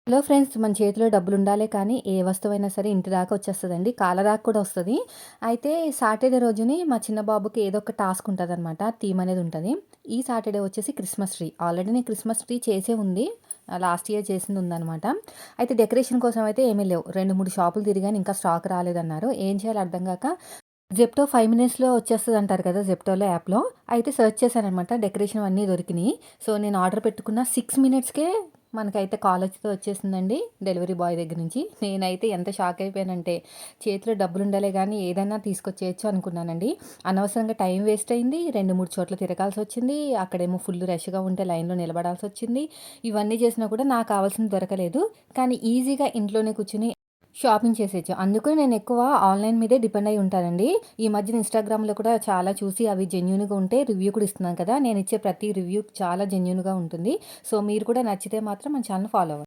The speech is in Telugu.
హలో ఫ్రెండ్స్, మన చేతిలో డబ్బులుండాలే కానీ, ఏ వస్తువైనా సరే ఇంటి దాకా వచ్చేస్తదండి. కాళ్ళ దాకా కూడా వస్తది. అయితే సాటర్‌డే రోజుని మా చిన్న బాబుకి ఏదో ఒక టాస్క్ ఉంటదనమాట. థీమ్ అనేది ఉంటది. ఈ సాటర్‌డే వచ్చేసి క్రిస్మస్ ట్రీ. ఆల్రెడీ నేను క్రిస్మస్ ట్రీ చేసే ఉంది. లాస్ట్ ఇయర్ చేసింది ఉందనమాట. అయితే డెకరేషన్ కోసం అయితే ఏమీ లేవు. 2, 3 షాపులు తిరిగాను. ఇంకా స్టాక్ రాలేదన్నారు. ఏం చేయాలో అర్థం గాక జెప్టో 5 మినిట్స్‌లో వచ్చేస్తదంటారు కదా! జెప్టోలో యాప్‌లో. అయితే సెర్చ్ చేశాననమాట. డెకరేషన్ అన్నీ దొరికినియి. సో, నేను ఆర్డర్ పెట్టుకున్న 6 మినిట్స్‌కే మనకైతే కాలొచ్చితే వచ్చేసిందండి డెలివరీ బాయ్ దగ్గర నుంచి. నేనైతే ఎంత షాక్ అయిపోయానంటే, చేతిలో డబ్బులుండాలే గానీ ఏదైనా తీసుకొచ్చేయొచ్చు అనుకున్నానండి. అనవసరంగా టైం వేస్ట్ అయింది. 2, 3 చోట్ల తిరగాల్సొచ్చింది. అక్కడేమో ఫుల్ రష్‌గా ఉంటే లైన్‌లో నిలబడాల్సొచ్చింది. ఇవన్నీ చేసినా కూడా నాకు కావాల్సింది దొరకలేదు. కానీ ఈజీగా ఇంట్లోనే కూర్చొని షాపింగ్ చేసేయొచ్చు. అందుకే నేనెక్కువ ఆన్‌లైన్ మీదే డిపెండ్ అయ్యి ఉంటానండి. ఈ మధ్యన ఇన్‌స్టాగ్రామ్‌లో కూడా చాలా చూసి అవి జెన్యూన్‌గా ఉంటే రివ్యూ కూడా ఇస్తున్నాను కదా! నేనిచ్చే ప్రతి రివ్యూ చాలా జెన్యూన్‌గా ఉంటుంది. సో, మీరు కూడా నచ్చితే మాత్రం మన ఛానెల్ ఫాలో అవ్వండి.